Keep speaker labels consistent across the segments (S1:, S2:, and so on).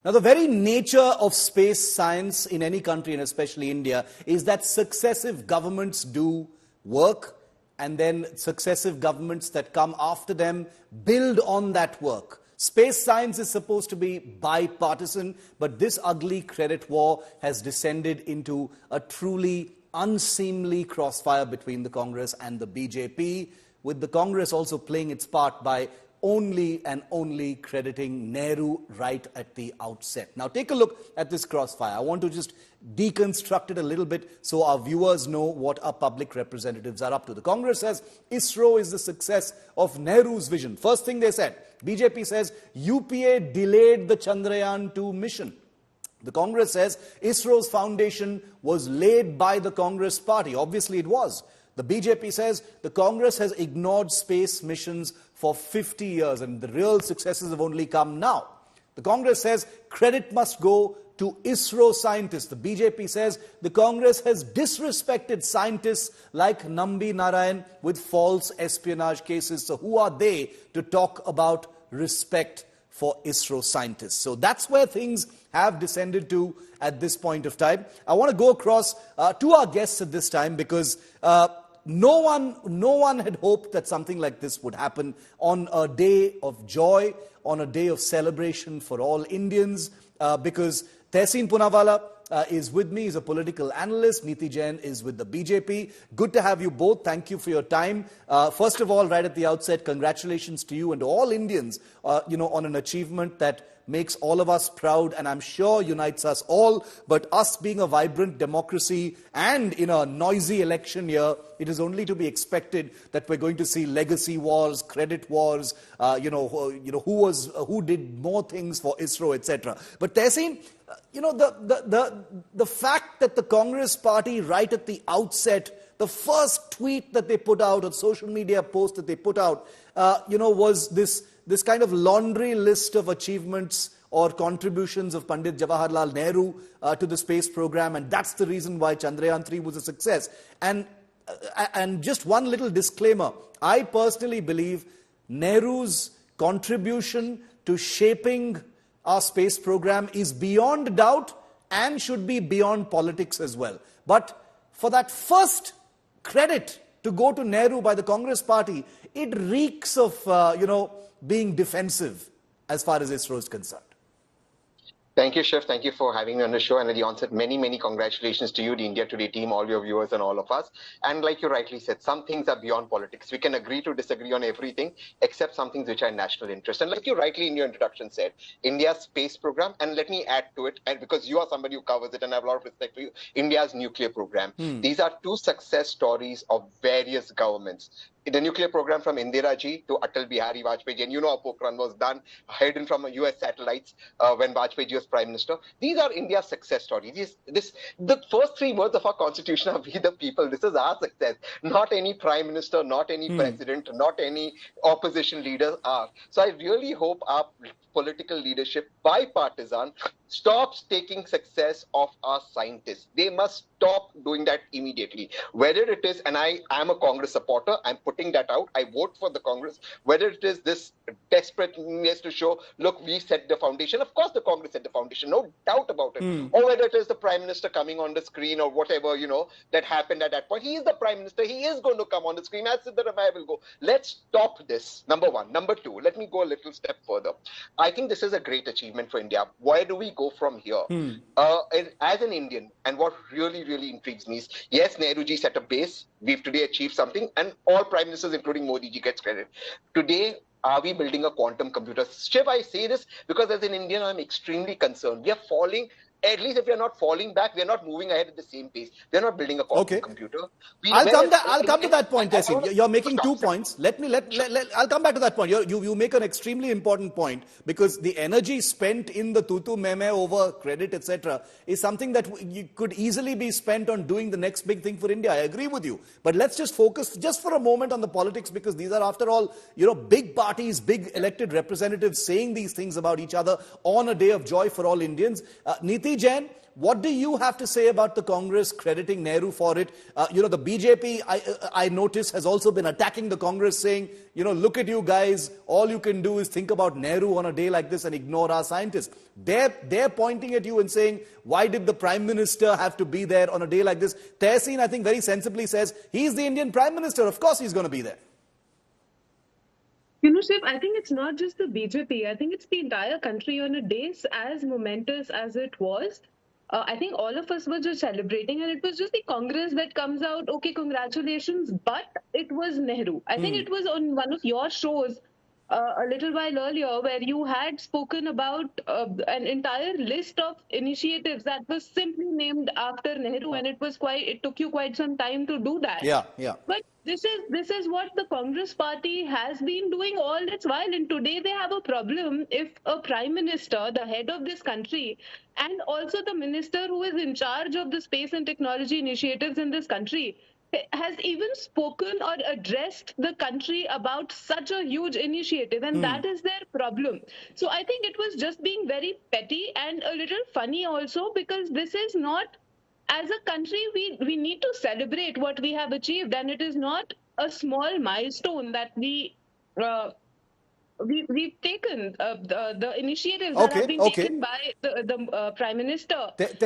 S1: Now, the very nature of space science in any country, and especially India, is that successive governments do work, and then successive governments that come after them build on that work. Space science is supposed to be bipartisan, but this ugly credit war has descended into a truly unseemly crossfire between the Congress and the BJP, with the Congress also playing its part by only and only crediting Nehru right at the outset. Now take a look at this crossfire. I want to just deconstruct it a little bit so our viewers know what our public representatives are up to. The Congress says ISRO is the success of Nehru's vision. First thing they said, BJP says UPA delayed the Chandrayaan-3 mission. The Congress says ISRO's foundation was laid by the Congress party. Obviously it was. The BJP says the Congress has ignored space missions for 50 years and the real successes have only come now. The Congress says credit must go to ISRO scientists. The BJP says the Congress has disrespected scientists like Nambi Narayan with false espionage cases. So who are they to talk about respect for ISRO scientists? So that's where things have descended to at this point of time. I want to go across to our guests at this time because no one had hoped that something like this would happen on a day of joy, on a day of celebration for all Indians, because Tehseen Poonawalla is with me. He's a political analyst. Niti Jain is with the BJP. Good to have you both. Thank you for your time. First of all, right at the outset, congratulations to you and to all Indians, on an achievement that makes all of us proud and I'm sure unites us all. But us being a vibrant democracy and in a noisy election year, it is only to be expected that we're going to see legacy wars, credit wars, who did more things for ISRO, etc. But Tehseen, the fact that the Congress party right at the outset, the first tweet that they put out, or social media post that they put out, was this kind of laundry list of achievements or contributions of Pandit Jawaharlal Nehru to the space program, and that's the reason why Chandrayaan-3 was a success. And just one little disclaimer, I personally believe Nehru's contribution to shaping our space program is beyond doubt and should be beyond politics as well. But for that first credit to go to Nehru by the Congress party, it reeks of, being defensive as far as ISRO is concerned.
S2: Thank you, Shiv. Thank you for having me on the show. And at the onset, many congratulations to you, the India Today team, all your viewers and all of us. And like you rightly said, some things are beyond politics. We can agree to disagree on everything, except some things which are national interest. And like you rightly in your introduction said, India's space program, and let me add to it, and because you are somebody who covers it and I have a lot of respect for you, India's nuclear program. These are two success stories of various governments. The nuclear program from Indira Ji to Atal Bihari Vajpayee, and how Pokhran was done, hidden from US satellites when Vajpayee was Prime Minister. These are India's success stories. The first three words of our constitution are we the people. This is our success. Not any Prime Minister, not any President, not any opposition leaders are. So I really hope our political leadership, bipartisan, stops taking success of our scientists. They must stop doing that immediately. Whether it is, and I am a Congress supporter, I'm putting that out, I vote for the Congress, whether it is this desperateness to show, look, we set the foundation, of course the Congress set the foundation, no doubt about it, or whether it is the Prime Minister coming on the screen or whatever, that happened at that point. He is the Prime Minister, he is going to come on the screen, as Siddharamaiah will go. Let's stop this, number one. Number two, let me go a little step further. I think this is a great achievement for India. Where do we go from here? As an Indian, and what really intrigues me is, yes, Nehruji set a base, we've today achieved something, and all Prime Ministers, including Modi ji, gets credit. Today, are we building a quantum computer? Shiv, I say this because as an Indian, I'm extremely concerned. We are falling, at least if we are not falling back, we are not moving ahead at the same pace. We are not building a quantum computer.
S1: I'll come to that point, Tehseen. You're making 2 points. I'll come back to that point. You make an extremely important point because the energy spent in the tutu meme over credit, etc., is something that could easily be spent on doing the next big thing for India. I agree with you. But let's just focus just for a moment on the politics because these are, after all, big parties, big elected representatives saying these things about each other on a day of joy for all Indians. Niti, Niti Jain, what do you have to say about the Congress crediting Nehru for it? The BJP, I notice, has also been attacking the Congress, saying, look at you guys, all you can do is think about Nehru on a day like this and ignore our scientists. They're pointing at you and saying, why did the Prime Minister have to be there on a day like this? Tehseen, I think, very sensibly says, he's the Indian Prime Minister, of course he's going to be there.
S3: Shiv, I think it's not just the BJP. I think it's the entire country on a day as momentous as it was. I think all of us were just celebrating, and it was just the Congress that comes out, okay, congratulations, but it was Nehru. I think it was on one of your shows a little while earlier where you had spoken about an entire list of initiatives that was simply named after Nehru, and it took you quite some time to do that.
S1: Yeah.
S3: But this is what the Congress party has been doing all this while, and today they have a problem if a prime minister, the head of this country, and also the minister who is in charge of the space and technology initiatives in this country has even spoken or addressed the country about such a huge initiative, and that is their problem. So I think it was just being very petty and a little funny also, because this is not, as a country, we need to celebrate what we have achieved, and it is not a small milestone that we've taken. The initiatives that have been taken by the Prime Minister have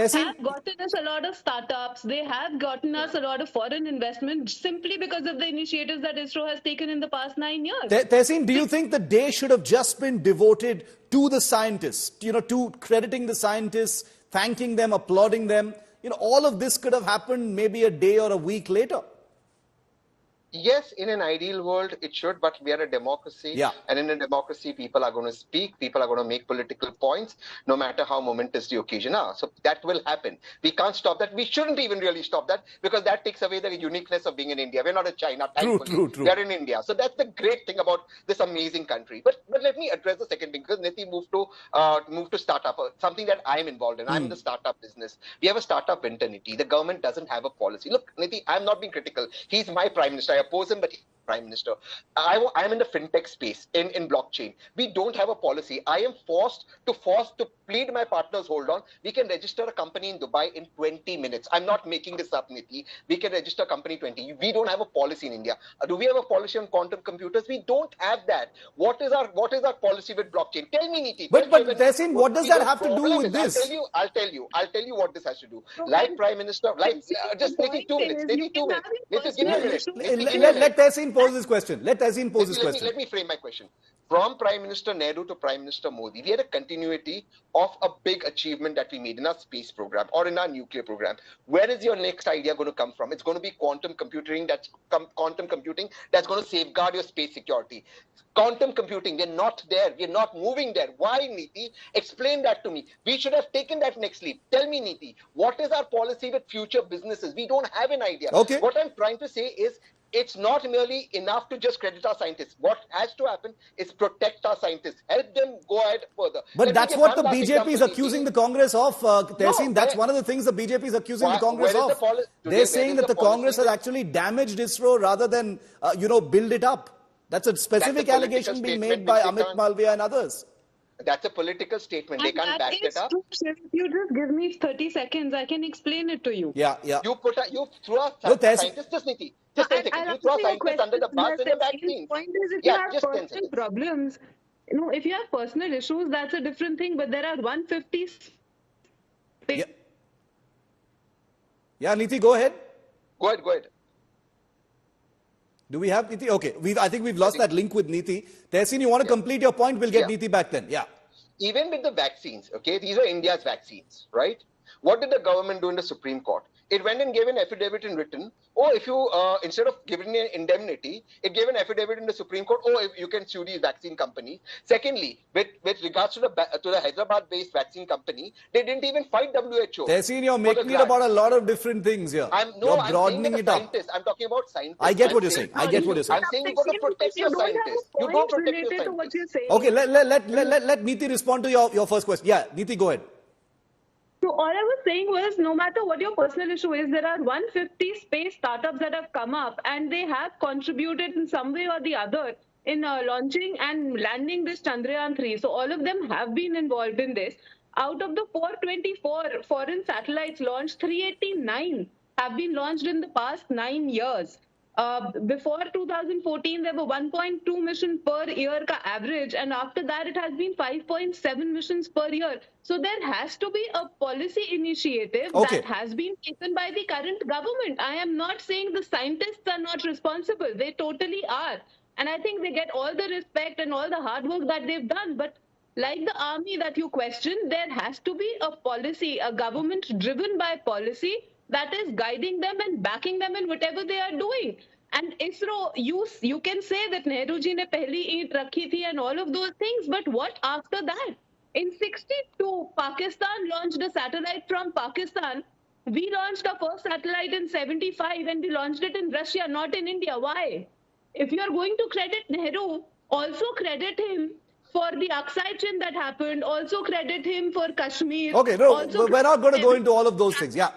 S3: gotten us a lot of startups. They have gotten us a lot of foreign investment simply because of the initiatives that ISRO has taken in the past 9 years.
S1: Tehseen, do you think the day should have just been devoted to the scientists, to crediting the scientists, thanking them, applauding them? All of this could have happened maybe a day or a week later.
S2: Yes, in an ideal world, it should, but we are a democracy.
S1: Yeah.
S2: And in a democracy, people are going to speak, people are going to make political points, no matter how momentous the occasion are. So that will happen. We can't stop that. We shouldn't even really stop that, because that takes away the uniqueness of being in India. We're not a China.
S1: True.
S2: We are in India. So that's the great thing about this amazing country. But let me address the second thing, because Niti moved to startup, something that I'm involved in. I'm in the startup business. We have a startup winter, Niti. The government doesn't have a policy. Look, Niti, I'm not being critical. He's my Prime Minister. I oppose him, but he's Prime Minister. I'm in the fintech space, in blockchain. We don't have a policy. I am forced to plead my partners, hold on. We can register a company in Dubai in 20 minutes. I'm not making this up, Niti. We can register a company 20. We don't have a policy in India. Do we have a policy on quantum computers? We don't have that. What is our policy with blockchain? Tell me, Niti.
S1: But Tehseen, what does that have to do with this?
S2: I'll tell you what this has to do. Like Prime Minister, just Niti, 2 minutes. Niti, 2 minutes. Niti, give me a minute.
S1: Let Tehseen pose his question. Let me
S2: frame my question. From Prime Minister Nehru to Prime Minister Modi, we had a continuity of a big achievement that we made in our space program or in our nuclear program. Where is your next idea going to come from? It's going to be quantum computing. That's going to safeguard your space security. Quantum computing, we're not there. We're not moving there. Why, Niti? Explain that to me. We should have taken that next leap. Tell me, Niti, what is our policy with future businesses? We don't have an idea.
S1: Okay.
S2: What I'm trying to say is, it's not merely enough to just credit our scientists. What has to happen is protect our scientists, help them go ahead further.
S1: But that's what the BJP is accusing the Congress of, Tehseen. That's one of the things the BJP is accusing the Congress of. They're saying that the Congress has actually damaged ISRO rather than, build it up. That's a specific allegation being made by Amit Malviya and others.
S2: That's a political statement. They can't back it up.
S3: If you just give me 30 seconds, I can explain it to you.
S1: Yeah.
S2: You throw a scientist, just Niti. Just 10 seconds. You throw scientists under the bus in the vaccines.
S3: The point is, if you have personal problems, if you have personal issues, that's a different thing. But there are 150.
S1: Yeah, Niti, go ahead.
S2: Go ahead.
S1: Do we have Niti? Okay, I think we've lost that link with Niti. Tehseen, you want to complete your point? We'll get Niti back then. Yeah.
S2: Even with the vaccines, okay, these are India's vaccines, right? What did the government do in the Supreme Court? It went and gave an affidavit in written, or if you, instead of giving an indemnity, it gave an affidavit in the Supreme Court, if you can sue these vaccine companies. Secondly, with regards to the Hyderabad-based vaccine company, they didn't even fight WHO.
S1: Tehseen, you're making it about a lot of different things here. You're broadening it up.
S2: I'm talking about scientists.
S1: I get what you're saying.
S2: I'm saying you've got to protect your scientists. You don't protect your scientists.
S1: Okay, let Niti respond to your first question. Yeah, Niti, go ahead.
S3: So all I was saying was, no matter what your personal issue is, there are 150 space startups that have come up, and they have contributed in some way or the other in launching and landing this Chandrayaan-3. So all of them have been involved in this. Out of the 424 foreign satellites launched, 389 have been launched in the past 9 years. Before 2014, there were 1.2 missions per year ka average, and after that, it has been 5.7 missions per year. So there has to be a policy initiative that has been taken by the current government. I am not saying the scientists are not responsible; they totally are, and I think they get all the respect and all the hard work that they've done. But like the army that you questioned, there has to be a policy, a government driven by policy that is guiding them and backing them in whatever they are doing. And ISRO, you can say that Nehru ji ne pehli eent rakhi thi and all of those things, but what after that? In 62, Pakistan launched a satellite from Pakistan. We launched our first satellite in 75 and we launched it in Russia, not in India. Why? If you are going to credit Nehru, also credit him for the oxide that happened, also credit him for Kashmir.
S1: Okay, no,
S3: Also
S1: we're not going to
S3: credit
S1: go
S3: him.
S1: into all of those things. Yeah.